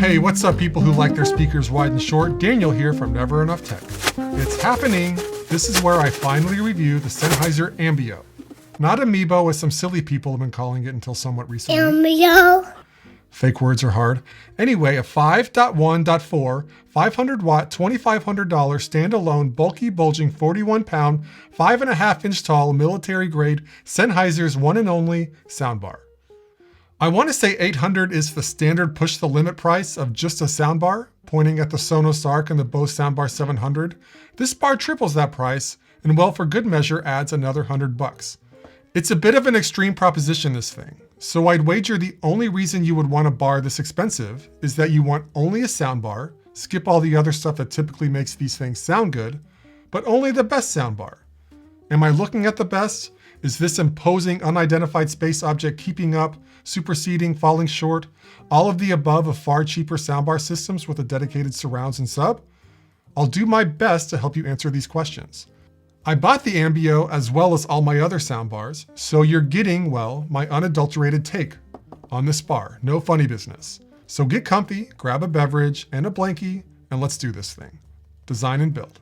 Hey, what's up people who like their speakers wide and short? Daniel here from Never Enough Tech. It's happening. This is where I finally review the Sennheiser Ambeo. Not Amiibo, as some silly people have been calling it until somewhat recently. Ambeo. Fake words are hard. Anyway, a 5.1.4, 500 watt, $2,500 standalone, bulky, bulging, 41 pound, 5.5 inch tall, military grade Sennheiser's one and only soundbar. I want to say $800 is the standard push the limit price of just a soundbar, pointing at the Sonos Arc and the Bose Soundbar 700. This bar triples that price, and well, for good measure, adds another $100. It's a bit of an extreme proposition, this thing. So I'd wager the only reason you would want a bar this expensive is that you want only a soundbar, skip all the other stuff that typically makes these things sound good, but only the best soundbar. Am I looking at the best? Is this imposing unidentified space object keeping up, superseding, falling short, all of the above of far cheaper soundbar systems with a dedicated surrounds and sub? I'll do my best to help you answer these questions. I bought the Ambeo as well as all my other soundbars, so you're getting, well, my unadulterated take on this bar. No funny business. So get comfy, grab a beverage and a blankie, and let's do this thing. Design and build.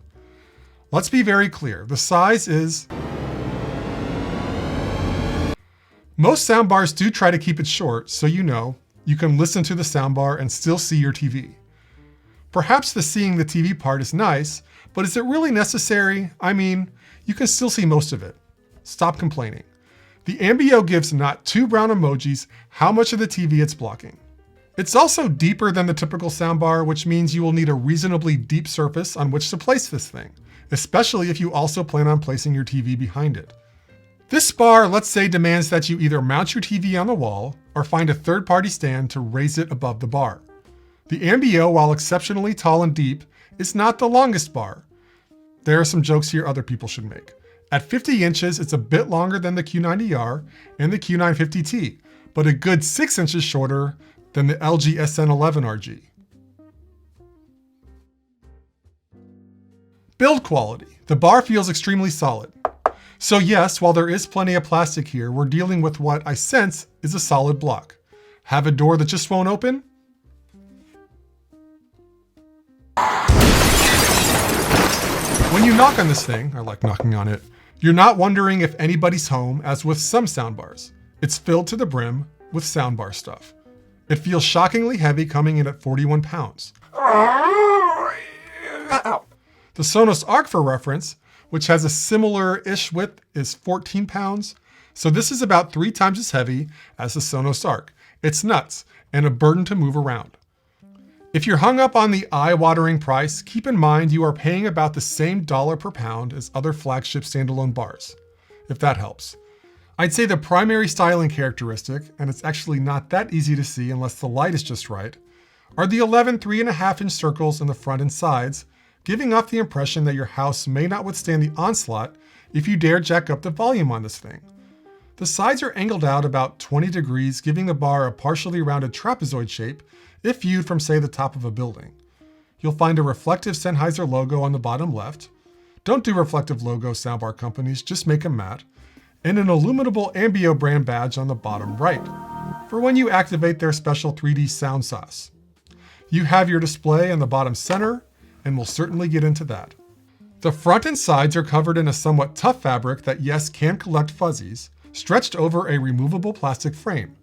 Let's be very clear. The size is... Most soundbars do try to keep it short, so you know, you can listen to the soundbar and still see your TV. Perhaps the seeing the TV part is nice, but is it really necessary? I mean, you can still see most of it. Stop complaining. The Ambeo gives not two brown emojis how much of the TV it's blocking. It's also deeper than the typical soundbar, which means you will need a reasonably deep surface on which to place this thing, especially if you also plan on placing your TV behind it. This bar, let's say, demands that you either mount your TV on the wall or find a third-party stand to raise it above the bar. The Ambeo, while exceptionally tall and deep, is not the longest bar. There are some jokes here other people should make. At 50 inches, it's a bit longer than the Q90R and the Q950T, but a good 6 inches shorter than the LG SN11RG. Build quality. The bar feels extremely solid. So yes, while there is plenty of plastic here, we're dealing with what I sense is a solid block. Have a door that just won't open? When you knock on this thing, I like knocking on it, you're not wondering if anybody's home, as with some soundbars. It's filled to the brim with soundbar stuff. It feels shockingly heavy, coming in at 41 pounds. The Sonos Arc, for reference, which has a similar-ish width, is 14 pounds. So this is about 3 times as heavy as the Sonos Arc. It's nuts and a burden to move around. If you're hung up on the eye-watering price, keep in mind you are paying about the same dollar per pound as other flagship standalone bars, if that helps. I'd say the primary styling characteristic, and it's actually not that easy to see unless the light is just right, are the 11 3.5-inch circles in the front and sides, giving off the impression that your house may not withstand the onslaught if you dare jack up the volume on this thing. The sides are angled out about 20 degrees, giving the bar a partially rounded trapezoid shape if viewed from, say, the top of a building. You'll find a reflective Sennheiser logo on the bottom left. Don't do reflective logos, soundbar companies, just make them matte. And an illuminable Ambeo brand badge on the bottom right, for when you activate their special 3D sound sauce. You have your display in the bottom center, and we'll certainly get into that. The front and sides are covered in a somewhat tough fabric that, yes, can collect fuzzies, stretched over a removable plastic frame.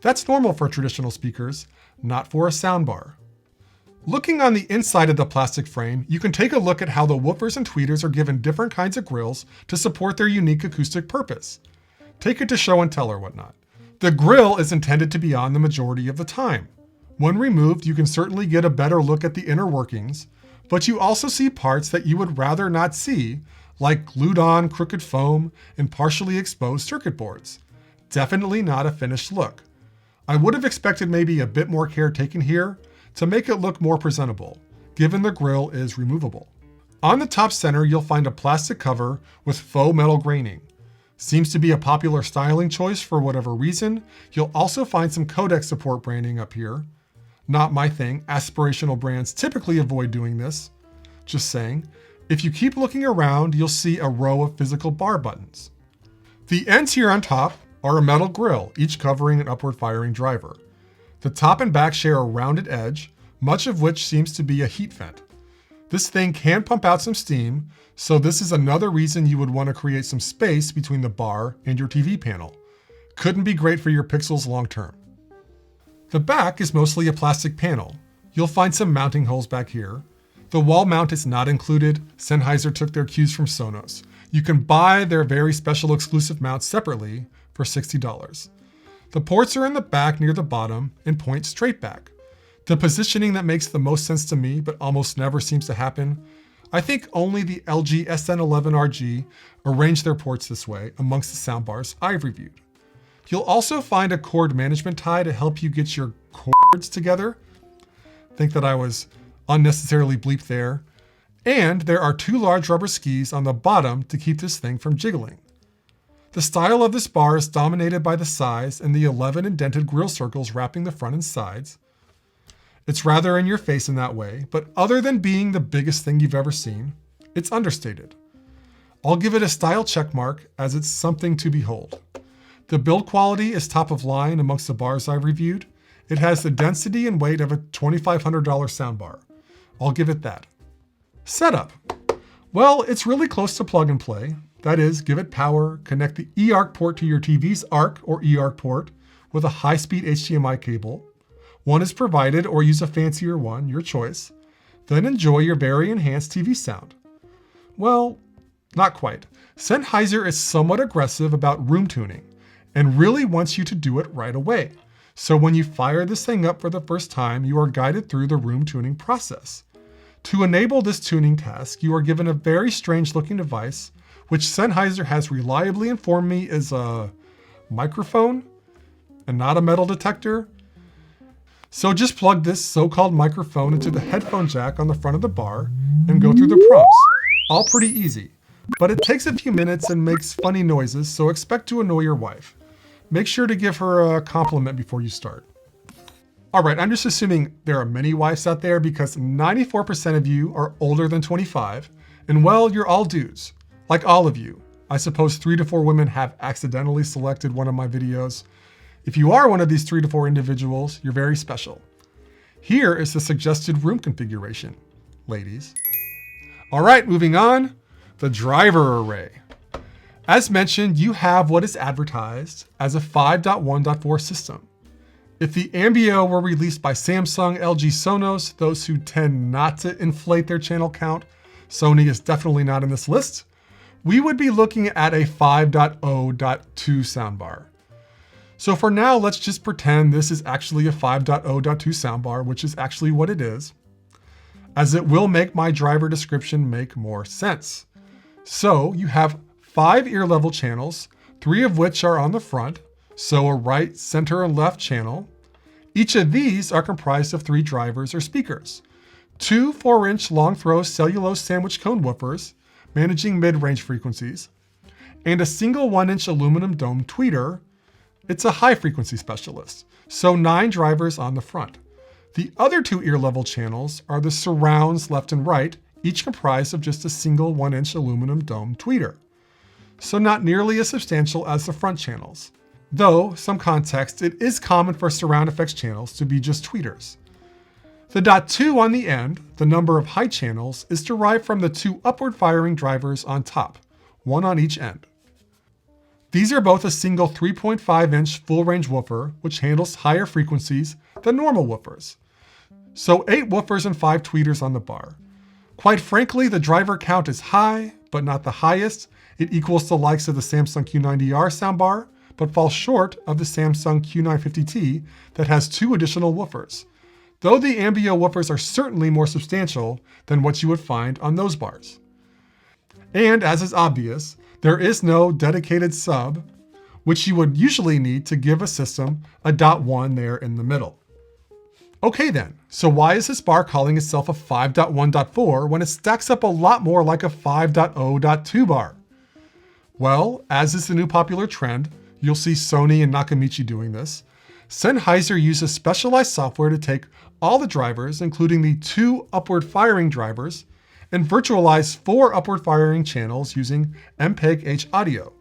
That's normal for traditional speakers, not for a soundbar. Looking on the inside of the plastic frame, you can take a look at how the woofers and tweeters are given different kinds of grills to support their unique acoustic purpose. Take it to show and tell or whatnot. The grill is intended to be on the majority of the time. When removed, you can certainly get a better look at the inner workings, but you also see parts that you would rather not see, like glued-on crooked foam and partially exposed circuit boards. Definitely not a finished look. I would have expected maybe a bit more care taken here to make it look more presentable, given the grill is removable. On the top center, you'll find a plastic cover with faux metal graining. Seems to be a popular styling choice for whatever reason. You'll also find some codec support branding up here. Not my thing. Aspirational brands typically avoid doing this. Just saying. If you keep looking around, you'll see a row of physical bar buttons. The ends here on top are a metal grill, each covering an upward firing driver. The top and back share a rounded edge, much of which seems to be a heat vent. This thing can pump out some steam, so this is another reason you would want to create some space between the bar and your TV panel. Couldn't be great for your pixels long term. The back is mostly a plastic panel. You'll find some mounting holes back here. The wall mount is not included. Sennheiser took their cues from Sonos. You can buy their very special exclusive mount separately for $60. The ports are in the back near the bottom and point straight back. The positioning that makes the most sense to me, but almost never seems to happen. I think only the LG SN11RG arranged their ports this way amongst the soundbars I've reviewed. You'll also find a cord management tie to help you get your cords together. Think that I was unnecessarily bleeped there. And there are 2 large rubber skis on the bottom to keep this thing from jiggling. The style of this bar is dominated by the size and the 11 indented grill circles wrapping the front and sides. It's rather in your face in that way, but other than being the biggest thing you've ever seen, it's understated. I'll give it a style check mark as it's something to behold. The build quality is top of line amongst the bars I've reviewed. It has the density and weight of a $2,500 soundbar. I'll give it that. Setup. Well, it's really close to plug and play. That is, give it power, connect the eARC port to your TV's ARC or eARC port with a high-speed HDMI cable. One is provided or use a fancier one, your choice. Then enjoy your very enhanced TV sound. Well, not quite. Sennheiser is somewhat aggressive about room tuning and really wants you to do it right away. So when you fire this thing up for the first time, you are guided through the room tuning process. To enable this tuning task, you are given a very strange looking device, which Sennheiser has reliably informed me is a microphone and not a metal detector. So just plug this so-called microphone into the headphone jack on the front of the bar and go through the prompts. All pretty easy, but it takes a few minutes and makes funny noises, so expect to annoy your wife. Make sure to give her a compliment before you start. All right, I'm just assuming there are many wives out there because 94% of you are older than 25, and well, you're all dudes. Like all of you. I suppose 3 to 4 women have accidentally selected one of my videos. If you are one of these 3 to 4 individuals, you're very special. Here is the suggested room configuration, ladies. All right, moving on, the driver array. As mentioned, you have what is advertised as a 5.1.4 system. If the Ambeo were released by Samsung, LG, Sonos, those who tend not to inflate their channel count, Sony is definitely not in this list, we would be looking at a 5.0.2 soundbar. So for now, let's just pretend this is actually a 5.0.2 soundbar, which is actually what it is, as it will make my driver description make more sense. So you have 5 ear level channels, 3 of which are on the front, so a right, center, and left channel. Each of these are comprised of 3 drivers or speakers, 2 4-inch long throw cellulose sandwich cone woofers, managing mid-range frequencies, and a single 1-inch aluminum dome tweeter. It's a high frequency specialist, so 9 drivers on the front. The other 2 ear level channels are the surrounds left and right, each comprised of just a single 1-inch aluminum dome tweeter. So not nearly as substantial as the front channels. Though, some context, it is common for surround effects channels to be just tweeters. The .2 on the end, the number of high channels, is derived from the 2 upward firing drivers on top, 1 on each end. These are both a single 3.5-inch full-range woofer, which handles higher frequencies than normal woofers. So 8 woofers and 5 tweeters on the bar. Quite frankly, the driver count is high, but not the highest. It equals the likes of the Samsung Q90R soundbar, but falls short of the Samsung Q950T that has 2 additional woofers, though the Ambeo woofers are certainly more substantial than what you would find on those bars. And as is obvious, there is no dedicated sub, which you would usually need to give a system a .1 there in the middle. Okay then, so why is this bar calling itself a 5.1.4 when it stacks up a lot more like a 5.0.2 bar? Well, as is the new popular trend, you'll see Sony and Nakamichi doing this. Sennheiser uses specialized software to take all the drivers, including the 2 upward firing drivers, and virtualize 4 upward firing channels using MPEG-H audio.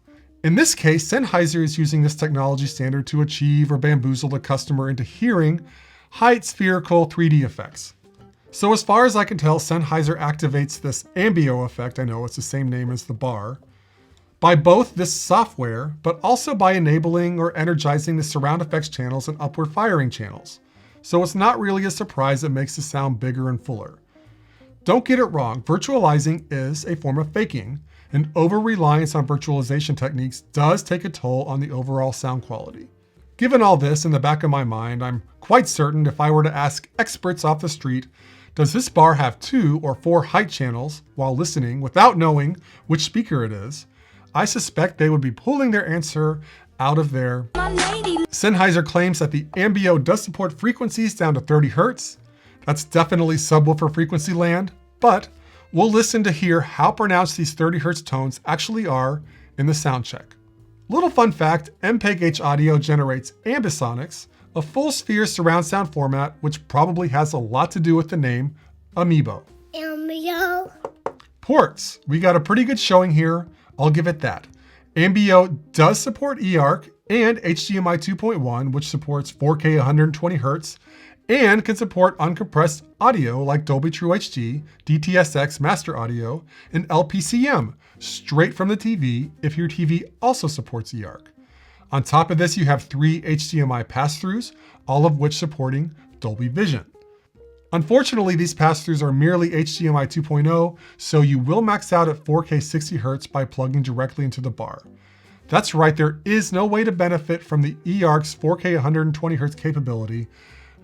In this case, Sennheiser is using this technology standard to achieve or bamboozle the customer into hearing height spherical 3D effects. So as far as I can tell, Sennheiser activates this Ambeo effect, I know it's the same name as the bar, by both this software, but also by enabling or energizing the surround effects channels and upward firing channels. So it's not really a surprise it makes the sound bigger and fuller. Don't get it wrong, virtualizing is a form of faking, and over-reliance on virtualization techniques does take a toll on the overall sound quality. Given all this in the back of my mind, I'm quite certain if I were to ask experts off the street, does this bar have 2 or 4 height channels while listening without knowing which speaker it is, I suspect they would be pulling their answer out of their... Sennheiser claims that the Ambeo does support frequencies down to 30 Hz. That's definitely subwoofer frequency land, but we'll listen to hear how pronounced these 30 Hz tones actually are in the sound check. Little fun fact, MPEG-H audio generates ambisonics, a full sphere surround sound format, which probably has a lot to do with the name Ambeo. Ambeo. Ports. We got a pretty good showing here, I'll give it that. Ambeo does support eARC and HDMI 2.1, which supports 4K 120 Hz, and can support uncompressed audio like Dolby True HD, DTS:X Master Audio, and LPCM, straight from the TV if your TV also supports eARC. On top of this, you have 3 HDMI pass-throughs, all of which supporting Dolby Vision. Unfortunately, these pass-throughs are merely HDMI 2.0, so you will max out at 4K 60 Hz by plugging directly into the bar. That's right, there is no way to benefit from the eARC's 4K 120 Hz capability.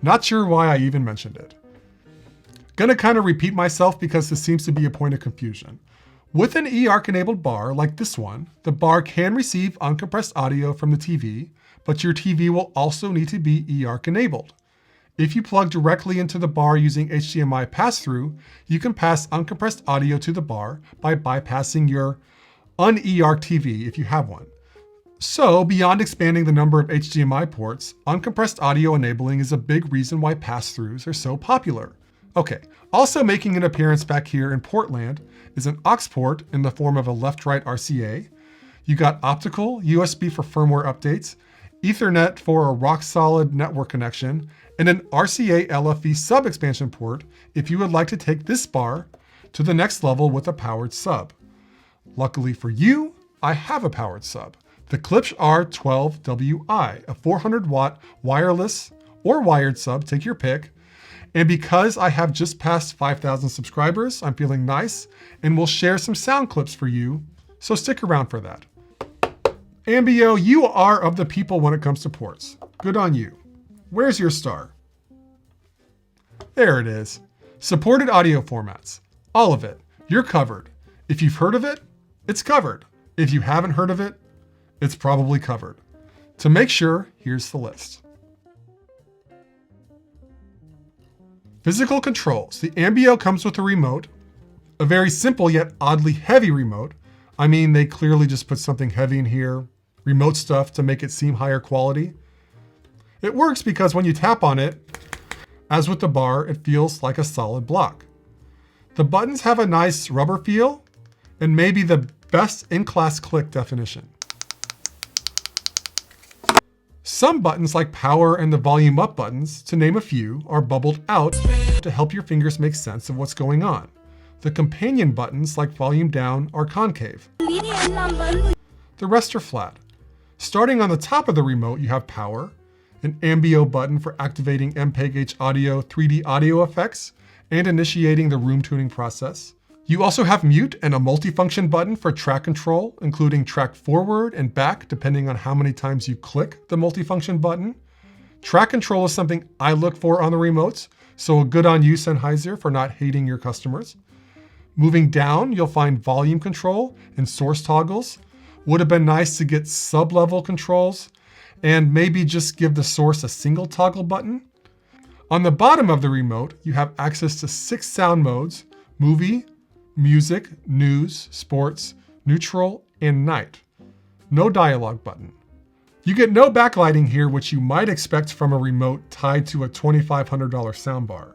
Not sure why I even mentioned it. Gonna kind of repeat myself because this seems to be a point of confusion. With an eARC-enabled bar like this one, the bar can receive uncompressed audio from the TV, but your TV will also need to be eARC-enabled. If you plug directly into the bar using HDMI pass-through, you can pass uncompressed audio to the bar by bypassing your un-eARC TV if you have one. So, beyond expanding the number of HDMI ports, uncompressed audio enabling is a big reason why pass-throughs are so popular. Okay, also making an appearance back here in Portland is an aux port in the form of a left-right RCA. You got optical, USB for firmware updates, Ethernet for a rock-solid network connection, and an RCA LFE sub-expansion port if you would like to take this bar to the next level with a powered sub. Luckily for you, I have a powered sub, the Klipsch R-12SWi, a 400-watt wireless or wired sub, take your pick. And because I have just passed 5,000 subscribers, I'm feeling nice and will share some sound clips for you, so stick around for that. Ambeo, you are of the people when it comes to ports. Good on you. Where's your star? There it is. Supported audio formats. All of it. You're covered. If you've heard of it, it's covered. If you haven't heard of it, it's probably covered. To make sure, here's the list. Physical controls. The Ambeo comes with a remote, a very simple yet oddly heavy remote. I mean, they clearly just put something heavy in here, remote stuff to make it seem higher quality. It works because when you tap on it, as with the bar, it feels like a solid block. The buttons have a nice rubber feel and maybe the best in-class click definition. Some buttons like power and the volume up buttons, to name a few, are bubbled out to help your fingers make sense of what's going on. The companion buttons like volume down are concave. The rest are flat. Starting on the top of the remote, you have power, an Ambeo button for activating MPEG-H audio 3D audio effects and initiating the room tuning process. You also have mute and a multifunction button for track control, including track forward and back depending on how many times you click the multifunction button. Track control is something I look for on the remotes, so good on you, Sennheiser, for not hating your customers. Moving down, you'll find volume control and source toggles. Would have been nice to get sub-level controls and maybe just give the source a single toggle button. On the bottom of the remote, you have access to 6 sound modes: movie, music, news, sports, neutral, and night. No dialogue button. You get no backlighting here, which you might expect from a remote tied to a $2,500 soundbar.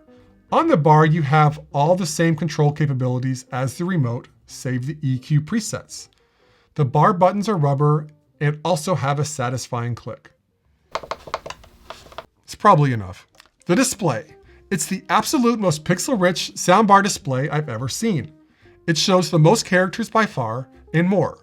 On the bar, you have all the same control capabilities as the remote, save the EQ presets. The bar buttons are rubber and also have a satisfying click. It's probably enough. The display. It's the absolute most pixel-rich soundbar display I've ever seen. It shows the most characters by far and more.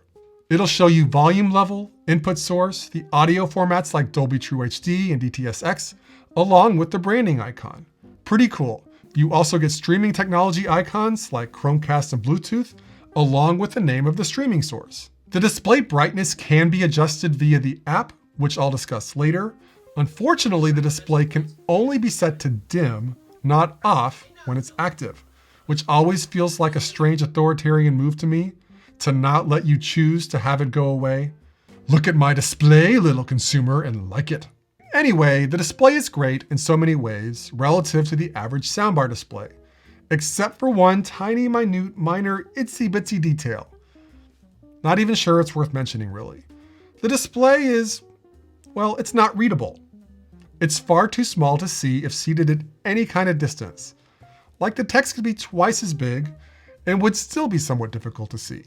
It'll show you volume level, input source, the audio formats like Dolby True HD and DTS:X, along with the branding icon. Pretty cool. You also get streaming technology icons like Chromecast and Bluetooth, along with the name of the streaming source. The display brightness can be adjusted via the app, which I'll discuss later. Unfortunately, the display can only be set to dim, not off, when it's active, which always feels like a strange authoritarian move to me, to not let you choose to have it go away. Look at my display, little consumer, and like it. Anyway, the display is great in so many ways relative to the average soundbar display, except for one tiny, minor, itsy-bitsy detail. Not even sure it's worth mentioning, really. The display is, well, it's not readable. It's far too small to see if seated at any kind of distance. Like the text could be twice as big and would still be somewhat difficult to see.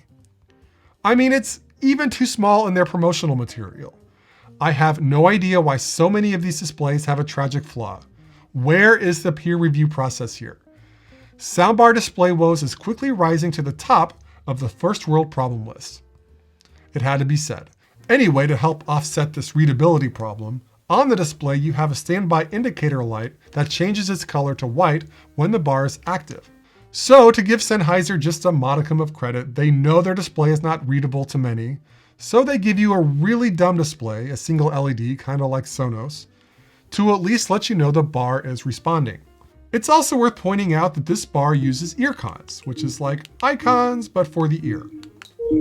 I mean, it's even too small in their promotional material. I have no idea why so many of these displays have a tragic flaw. Where is the peer review process here? Soundbar display woes is quickly rising to the top of the first world problem list. It had to be said. Anyway, to help offset this readability problem, on the display you have a standby indicator light that changes its color to white when the bar is active. So to give Sennheiser just a modicum of credit, they know their display is not readable to many, so they give you a really dumb display, a single LED, kind of like Sonos, to at least let you know the bar is responding. It's also worth pointing out that this bar uses ear cons, which is like icons, but for the ear.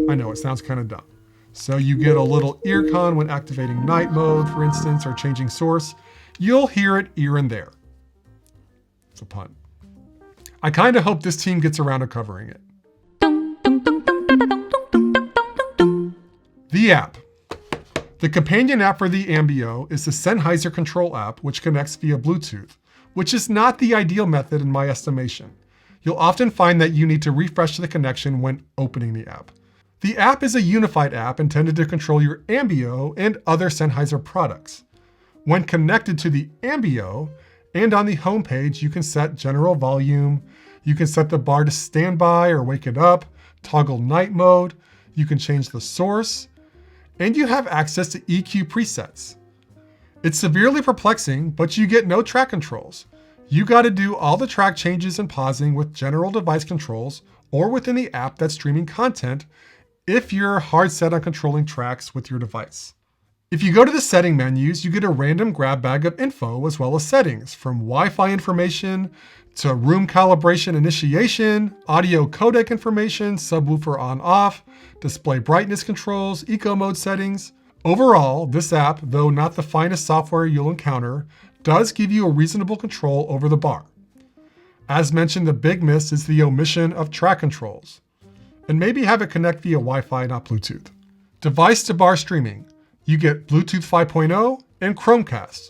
I know, it sounds kind of dumb. So you get a little ear con when activating night mode, for instance, or changing source. You'll hear it here and there. It's a pun. I kind of hope this team gets around to covering it. The app. The companion app for the Ambeo is the Sennheiser Control app, which connects via Bluetooth, which is not the ideal method in my estimation. You'll often find that you need to refresh the connection when opening the app. The app is a unified app intended to control your Ambeo and other Sennheiser products. When connected to the Ambeo and on the home page, you can set general volume, you can set the bar to standby or wake it up, toggle night mode, you can change the source, and you have access to EQ presets. It's severely perplexing, but you get no track controls. You gotta do all the track changes and pausing with general device controls or within the app that's streaming content if you're hard set on controlling tracks with your device. If you go to the setting menus, you get a random grab bag of info as well as settings, from Wi-Fi information to room calibration initiation, audio codec information, subwoofer on-off, display brightness controls, eco mode settings. Overall, this app, though not the finest software you'll encounter, does give you a reasonable control over the bar. As mentioned, the big miss is the omission of track controls. And maybe have it connect via Wi-Fi, not Bluetooth. Device to bar streaming. You get Bluetooth 5.0 and Chromecast.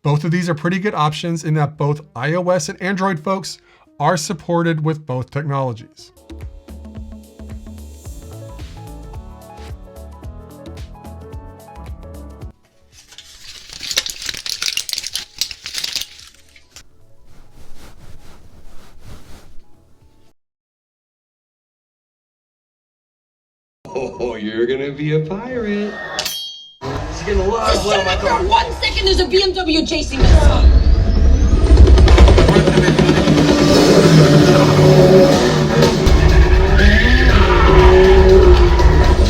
Both of these are pretty good options in that both iOS and Android folks are supported with both technologies. Oh, you're gonna be a pirate. She's getting a lot of blood on my car. For 1 second, there's a BMW chasing us.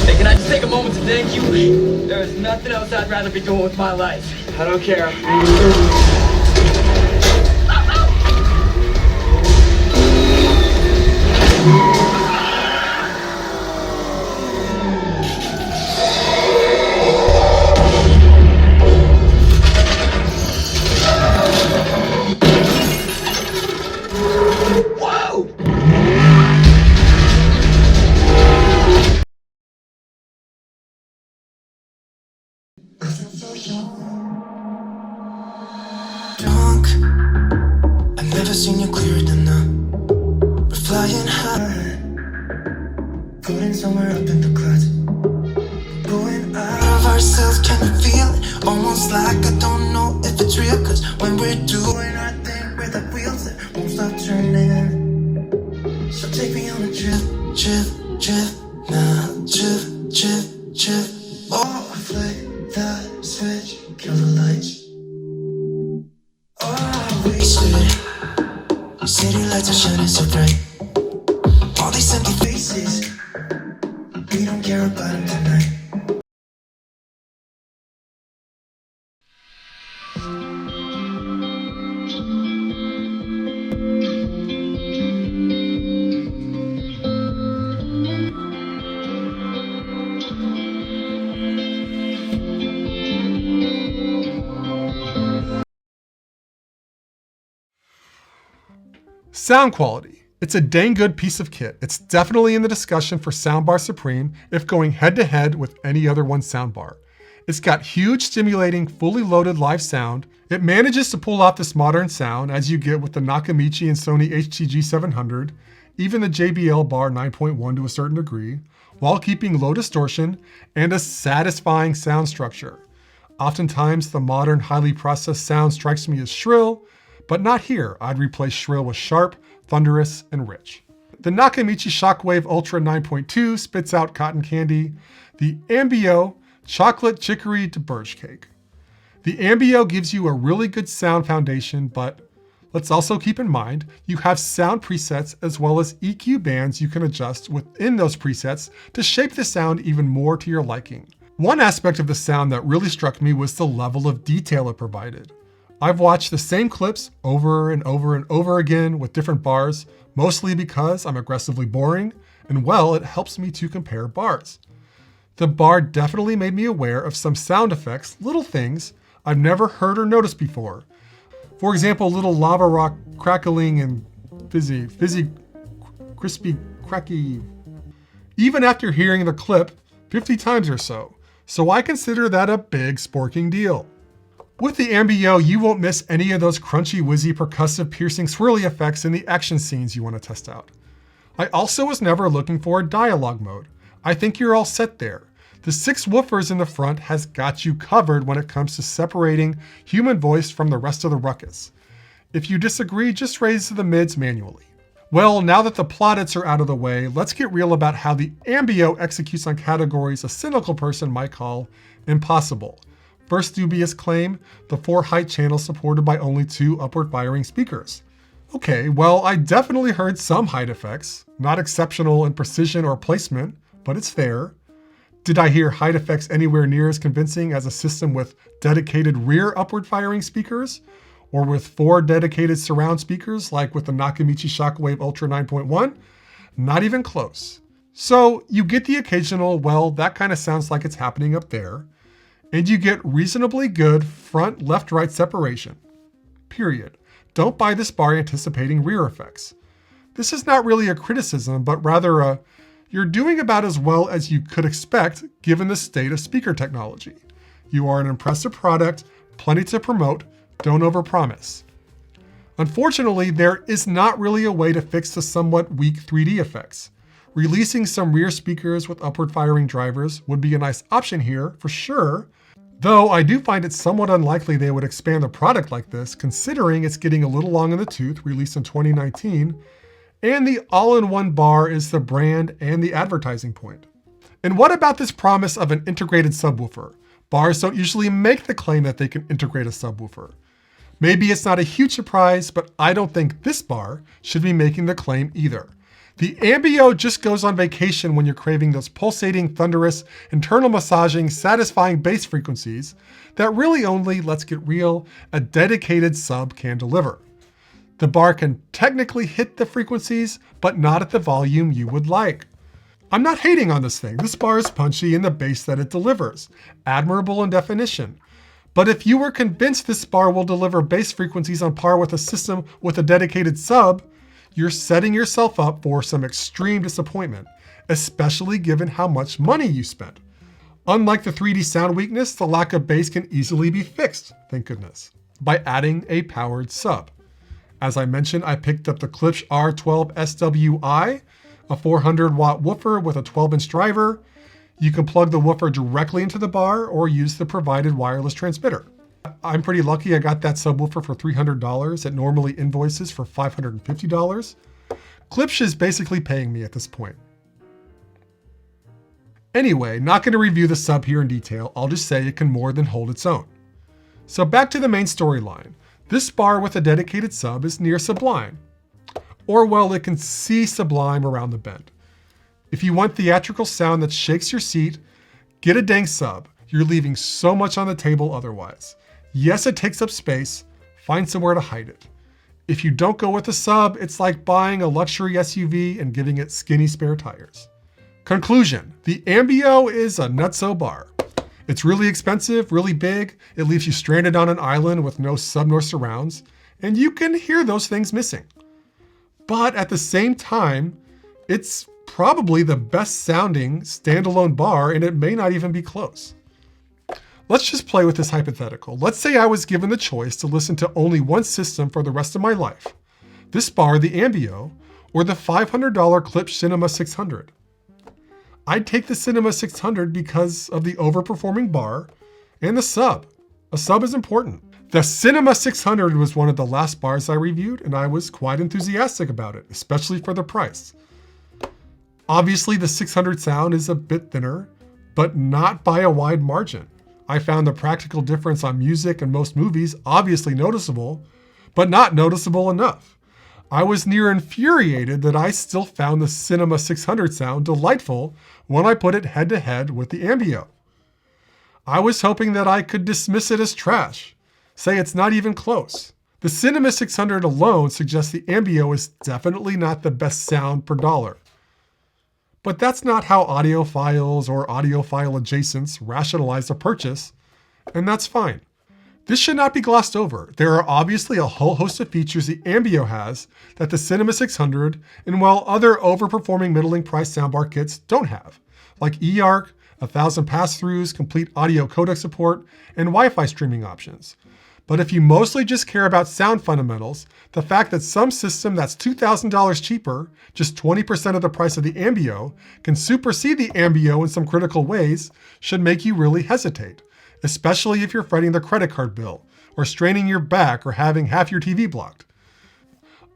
Hey, can I just take a moment to thank you? There is nothing else I'd rather be doing with my life. I don't care. Drunk, I've never seen you clearer than now. We're flying high, floating somewhere up in the clouds. Going out of ourselves, can you feel it? Almost like I don't know if it's real, 'cause when we're doing our drip, drip, now drip, drip, drip. Oh, flick the switch, kill the lights. Oh, we stood, city lights are shining so bright. All these empty faces, we don't care about them tonight. Sound quality. It's a dang good piece of kit. It's definitely in the discussion for SoundBar Supreme if going head to head with any other one soundbar. It's got huge, stimulating, fully loaded live sound. It manages to pull off this modern sound as you get with the Nakamichi and Sony HTG 700, even the JBL Bar 9.1 to a certain degree, while keeping low distortion and a satisfying sound structure. Oftentimes, the modern, highly processed sound strikes me as shrill, but not here. I'd replace shrill with sharp, thunderous, and rich. The Nakamichi Shockwave Ultra 9.2 spits out cotton candy. The Ambeo, chocolate chicory to birch cake. The Ambeo gives you a really good sound foundation, but let's also keep in mind, you have sound presets as well as EQ bands you can adjust within those presets to shape the sound even more to your liking. One aspect of the sound that really struck me was the level of detail it provided. I've watched the same clips over and over and over again with different bars, mostly because I'm aggressively boring, and well, it helps me to compare bars. The bar definitely made me aware of some sound effects, little things I've never heard or noticed before. For example, little lava rock crackling and fizzy, crispy, cracky. Even after hearing the clip 50 times or so. So I consider that a big sporking deal. With the Ambeo, you won't miss any of those crunchy, whizzy, percussive, piercing, swirly effects in the action scenes you want to test out. I also was never looking for a dialogue mode. I think you're all set there. The 6 woofers in the front has got you covered when it comes to separating human voice from the rest of the ruckus. If you disagree, just raise the mids manually. Well, now that the plaudits are out of the way, let's get real about how the Ambeo executes on categories a cynical person might call impossible. First dubious claim, the 4 height channels supported by only 2 upward firing speakers. Okay, well, I definitely heard some height effects, not exceptional in precision or placement, but it's fair. Did I hear height effects anywhere near as convincing as a system with dedicated rear upward firing speakers? Or with 4 dedicated surround speakers like with the Nakamichi Shockwave Ultra 9.1? Not even close. So you get the occasional, well, that kind of sounds like it's happening up there. And you get reasonably good front left-right separation. Period. Don't buy this bar anticipating rear effects. This is not really a criticism, but rather a, you're doing about as well as you could expect given the state of speaker technology. You are an impressive product, plenty to promote, don't overpromise. Unfortunately, there is not really a way to fix the somewhat weak 3D effects. Releasing some rear speakers with upward firing drivers would be a nice option here, for sure, though I do find it somewhat unlikely they would expand the product like this, considering it's getting a little long in the tooth, released in 2019, and the all-in-one bar is the brand and the advertising point. And what about this promise of an integrated subwoofer? Bars don't usually make the claim that they can integrate a subwoofer. Maybe it's not a huge surprise, but I don't think this bar should be making the claim either. The Ambeo just goes on vacation when you're craving those pulsating, thunderous, internal massaging, satisfying bass frequencies that really only, let's get real, a dedicated sub can deliver. The bar can technically hit the frequencies, but not at the volume you would like. I'm not hating on this thing. This bar is punchy in the bass that it delivers, admirable in definition. But if you were convinced this bar will deliver bass frequencies on par with a system with a dedicated sub, you're setting yourself up for some extreme disappointment, especially given how much money you spent. Unlike the 3D sound weakness, the lack of bass can easily be fixed, thank goodness, by adding a powered sub. As I mentioned, I picked up the Klipsch R-12SWi, a 400-watt woofer with a 12-inch driver. You can plug the woofer directly into the bar or use the provided wireless transmitter. I'm pretty lucky I got that subwoofer for $300. It normally invoices for $550. Klipsch is basically paying me at this point. Anyway, not going to review the sub here in detail, I'll just say it can more than hold its own. So back to the main storyline. This bar with a dedicated sub is near sublime. Or well, it can see sublime around the bend. If you want theatrical sound that shakes your seat, get a dang sub. You're leaving so much on the table otherwise. Yes, it takes up space. Find somewhere to hide it. If you don't go with a sub, it's like buying a luxury SUV and giving it skinny spare tires. Conclusion, the Ambeo is a nutso bar. It's really expensive, really big. It leaves you stranded on an island with no sub nor surrounds, and you can hear those things missing. But at the same time, it's probably the best sounding standalone bar, and it may not even be close. Let's just play with this hypothetical. Let's say I was given the choice to listen to only one system for the rest of my life. This bar, the Ambeo, or the $500 Klipsch Cinema 600. I'd take the Cinema 600 because of the overperforming bar and the sub. A sub is important. The Cinema 600 was one of the last bars I reviewed, and I was quite enthusiastic about it, especially for the price. Obviously, the 600 sound is a bit thinner, but not by a wide margin. I found the practical difference on music and most movies obviously noticeable, but not noticeable enough. I was near infuriated that I still found the Cinema 600 sound delightful when I put it head to head with the Ambeo. I was hoping that I could dismiss it as trash, say it's not even close. The Cinema 600 alone suggests the Ambeo is definitely not the best sound per dollar. But that's not how audiophiles or audiophile adjacents rationalize a purchase, and that's fine. This should not be glossed over. There are obviously a whole host of features the Ambeo has that the Cinema 600 and while other overperforming middling price soundbar kits don't have, like eARC, 1,000 pass-throughs, complete audio codec support, and Wi-Fi streaming options. But if you mostly just care about sound fundamentals, the fact that some system that's $2,000 cheaper, just 20% of the price of the Ambeo, can supersede the Ambeo in some critical ways should make you really hesitate, especially if you're fretting the credit card bill, or straining your back, or having half your TV blocked.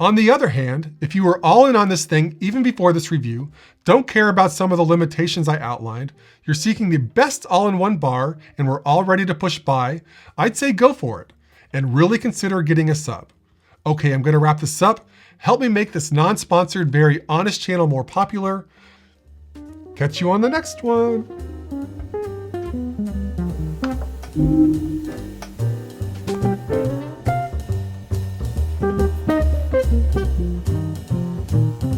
On the other hand, if you were all in on this thing even before this review, don't care about some of the limitations I outlined, you're seeking the best all-in-one bar, and we're all ready to push buy, I'd say go for it, and really consider getting a sub. Okay, I'm gonna wrap this up. Help me make this non-sponsored, very honest channel more popular. Catch you on the next one.